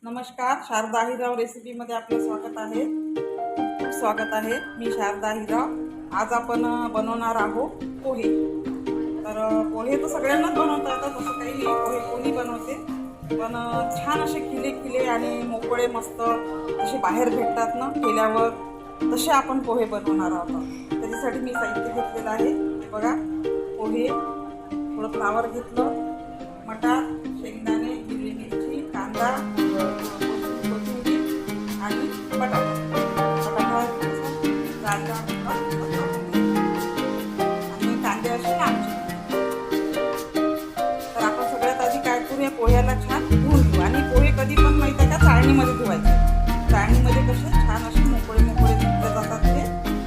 नमस्कार, शारदा हिराव रेसिपीमध्ये आपलं स्वागत आहे. खूप स्वागत आहे. मी शारदा हिराव. आज आपण बनवणार आहोत पोहे. तर पोहे तर सगळ्यांनाच बनवता येतात, तसं काही नाही. पोहे कोणी बनवते, पण छान असे खिले खिले आणि मोकळे मस्त जसे बाहेर भेटतात ना ठेल्यावर, तसे आपण पोहे बनवणार आहोत. त्याच्यासाठी मी साहित्य घेतलेलं आहे. हे बघा, पोहे, थोडं फ्लावर घेतलं, मटार, शेंगदाणे, हिरवी मिरची, कांदा, कोथिंबीर आणि बटाटा. बटाटा जाडा आणि कांदे असे लांबचे. तर आपण सगळ्यात आधी काय करूया, पोह्याला छान धुवून घेऊ. आणि पोहे कधी पण माहिती आहे का, चाळणीमध्ये धुवायचे. चाळणीमध्ये कसे छान असे मोकळे मोकळे धुतले जातात ते,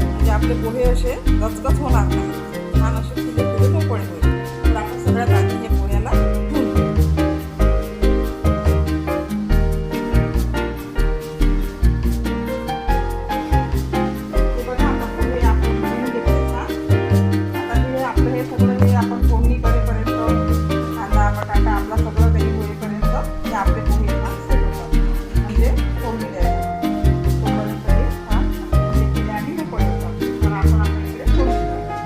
म्हणजे आपले पोहे असे गचगच होणार नाही, छान असे खिले खिले मोकळे होईल. तर आपण सगळ्यात आधी हे पोह्याला धुवून घेऊ. हे बघा, आता पोहे आपण धुवून घेतले छान. आता हे आपलं हे सगळं हे आपण फोडणी करेपर्यंत, कांदा बटाटा आपला सगळं काही होईपर्यंत हे आपले पोहे छान सेट होतात, म्हणजे फोडणी द्यायची. तोपर्यंत हे छान खिले खिले आणि मोकळे होतात. तर आपण आपल्या इकडे फोडणी करूया.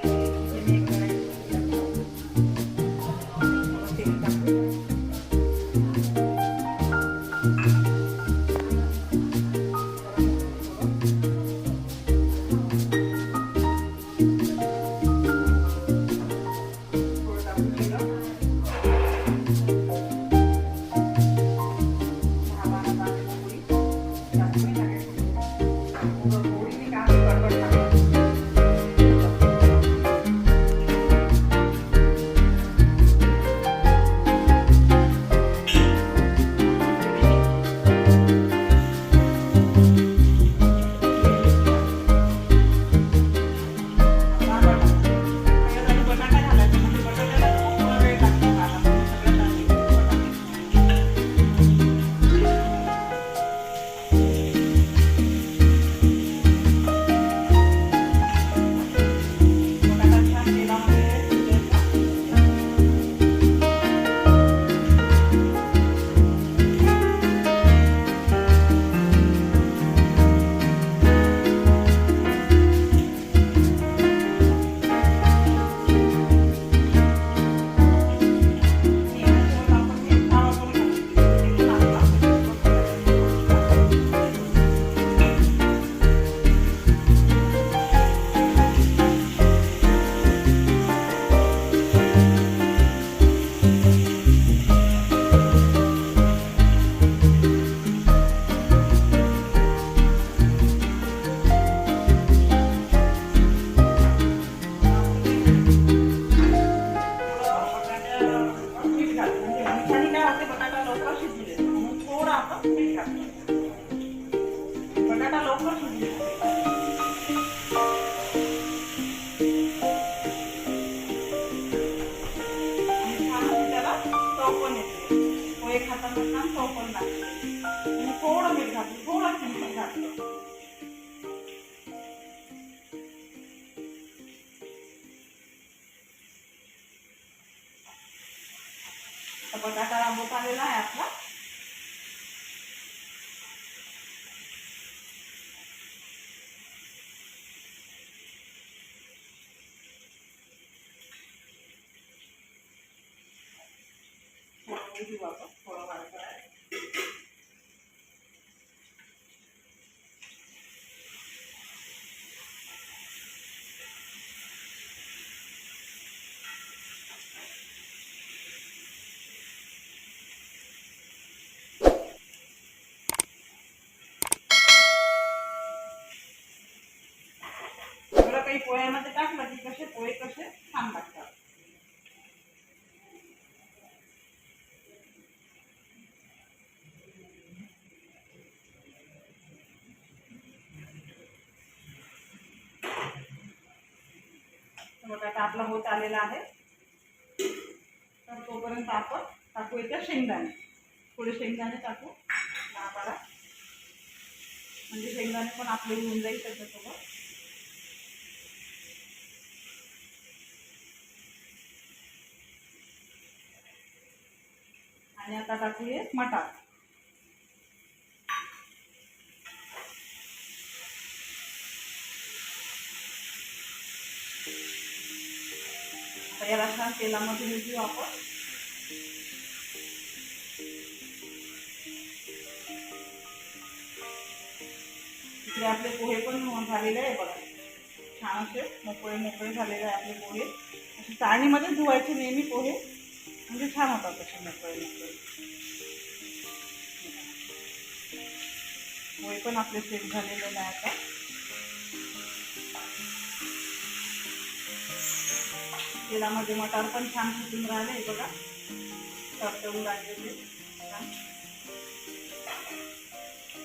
इथे मी एक कढई ठेवली आहे. थोडं तेल टाकू. थोडं टाकून दिलं. 10-12 दाणे पोळी जास्त नाही टाकायची. पोळीने काय होतं, गडबड लागते. बटाटा घालायचा, म्हणजे बटाट्याला खूप वेळ लागतो घालायला. सगळ्यात आधी बटाटा छान तेलामध्ये शिजायचा. याच्यावर आपण हे फ्लावर पण घालायचं. ते पण आपलं मीठ घालतो. म्हणजे मिठाने काय होते, बटाटा लवकर शिजू देतो, म्हणून थोडं आपण मीठ घालतो. बटाटा लवकर शिजू देतो. आणि छान अशी त्याला चव पण येते. पोहे खाताना छान चव पण लागते. आणि थोडं मीठ घातलं, थोडं मीठ घातलं. तर बटाटा आंबट आलेला आहे आपला. थोडं घेऊ आपण, थोडं वाढ करायला. सगळं काही पोह्यामध्ये टाकलं की कसे पोहे कसे छान लागतात. बटाटा आपला होत आलेला आहे. तर तोपर्यंत आपण टाकू याच्यात शेंगदाणे. थोडे शेंगदाणे टाकू 10-12, म्हणजे शेंगदाणे पण आपले होऊन जाईल त्याच्यासोबत. आणि आता टाकूया मटार. याला छान तेलामध्ये घेऊ आपण. इकडे आपले पोहे पण झालेले आहे बघा. छान असे मोकळे मोकळे झालेले आहे आपले पोहे. असे चाळणीमध्ये धुवायचे नेहमी पोहे, म्हणजे छान होतात असे मोकळे मोकळे. पोहे पण आपले सेट झालेले नाही आता. तेलामध्ये मटार पण छान शिजून राहिले बघा, तडतडून लागलेले छान.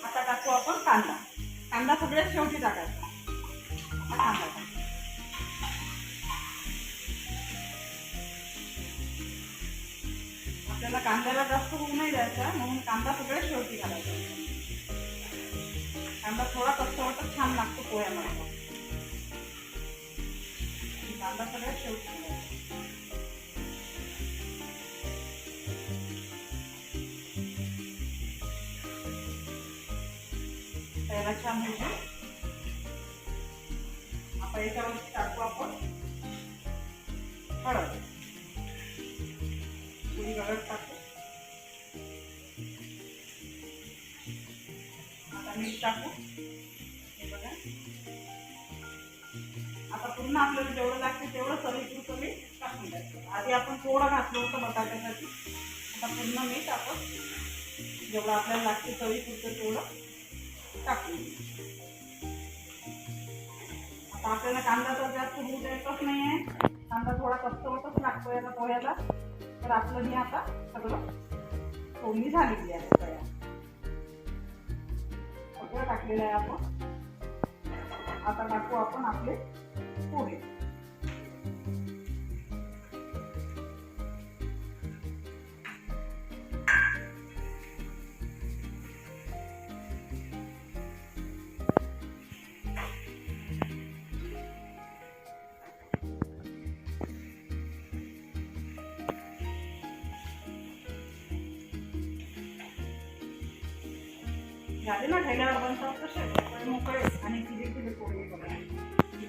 आता टाकू आपण कांदा. कांदा सगळ्यात शेवटी टाकायचा. कांदा आपल्याला कांद्याला जास्त होऊ नाही द्यायचा, म्हणून कांदा सगळ्यात शेवटी घालायचा. कांदा थोडा कच्चावटच छान लागतो पोह्यामध्ये. कांदा सगळ्यात शेवटी घालायचा. त्याला छान होईल. आता याच्यावरती टाकू आपण हळद. थोडी हळद टाकू. आता मीठ टाकू. हे बघा, आता पूर्ण आपल्याला जेवढं लागते तेवढं चवीपुरतं मीठ टाकून द्यायचं. आधी आपण थोडं घातलं होतं बटाट्यासाठी. आता पूर्ण मीठ आपण जेवढं आपल्याला लागते चवीपुरतं तेवढं टाकून. आता आपल्याला कांदा तर जास्त होऊ द्यायचाच नाही आहे. कांदा थोडा कच्चावटच लागतो याला पोह्याला. तर आपलं मी आता सगळं फोडणी झालेली आहे तयार. सगळं टाकलेलं आहे आपण. आता टाकू आपण आपले पोहे. झाले ना ठेल्यावर बनतात तसे मोकळे मोकळे आणि किती किती पोहे बघा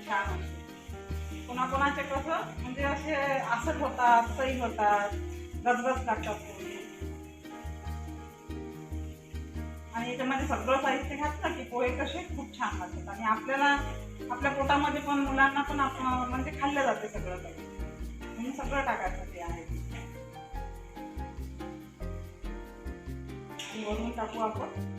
छान असते. कोणाकोणाचे कसं म्हणजे असे असत होतात, सही होतात, गजगज लागतात पोहे. आणि याच्यामध्ये सगळं साहित्य घातलं की पोहे कसे खूप छान लागतात. आणि आपल्याला आपल्या पोटामध्ये पण मुलांना पण आपण म्हणजे खाल्लं जाते सगळं काही, म्हणून सगळं टाकायचं ते आहे. वरून टाकू आपण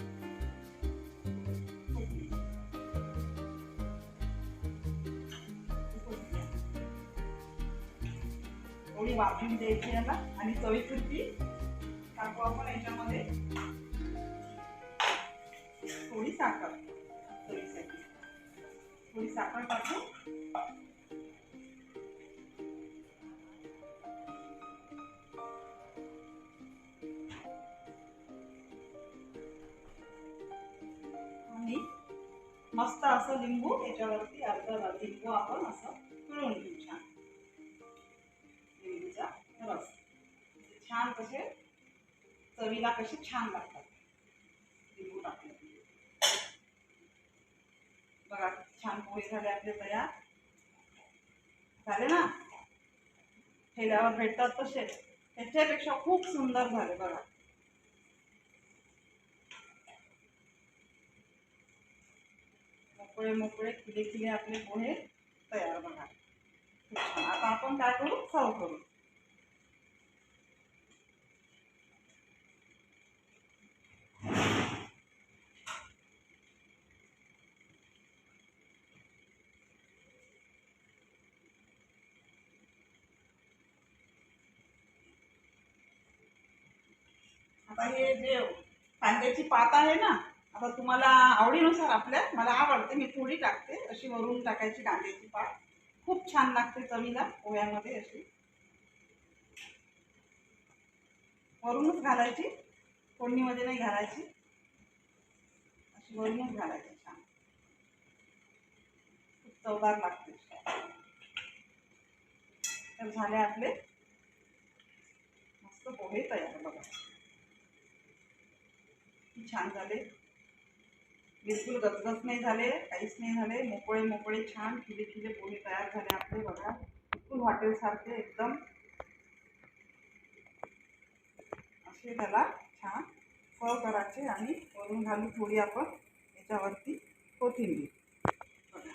थोडी वाफून द्यायची याला. आणि चवीपुरती टाकू आपण याच्यामध्ये थोडी साखर. चवीसाठी थोडी साखर टाकू. आणि मस्त असं लिंबू याच्यावरती अर्धा लिंबू आपण असं पिळून घेऊ. छान लिंबूचा रस छान कसे चवीला कसे छान लागतात लिंबू टाकले. बघा छान पोहे झाले आपले तयार. झाले ना, ठेल्यावर भेटतात तसे, त्याच्यापेक्षा खूप सुंदर झाले बघा. मोकळे मोकळे किले किले आपले पोहे तयार बघा. आता आपण काय करू, सर्व करू. आता हे जे कांद्याची पात आहे ना, आता तुम्हाला आवडीनुसार आपल्या, मला आवडते मी थोडी टाकते अशी वरून टाकायची कांद्याची पात. खूप छान लागते चवीला पोह्यामध्ये. अशी वरूनच घालायची, फोडणीमध्ये नाही घालायची, अशी वरूनच घालायची. छान खूप चवदार लागते. तर झाले आपले मस्त पोहे तयार बघा. छान झाले, बिलकुल गचगच नाही झाले, काहीच नाही झाले. मोकळे मोकळे छान खिले खिले पोहे तयार झाले आपले बघा. बिलकुल हॉटेलसारखे एकदम असे त्याला छान सर्व करायचे आणि वरून घालू थोडी आपण याच्यावरती कोथिंबीर. बघा,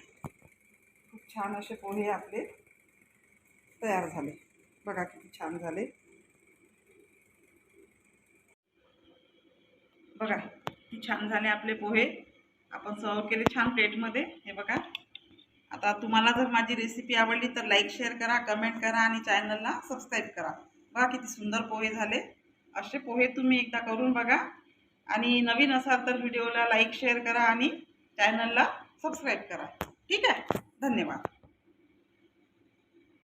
खूप छान असे पोहे आपले तयार झाले. बघा किती छान झाले. बघा किती छान झाले आपले पोहे. आपण सर्व केले छान प्लेटमध्ये. हे बघा. आता तुम्हाला जर माझी रेसिपी आवडली तर लाईक शेअर करा, कमेंट करा आणि चॅनलला सबस्क्राईब करा. बघा किती सुंदर पोहे झाले. असे पोहे तुम्ही एकदा करून बघा आणि नवीन असाल तर व्हिडिओला लाईक शेअर करा आणि चॅनलला सबस्क्राईब करा. ठीक आहे. धन्यवाद.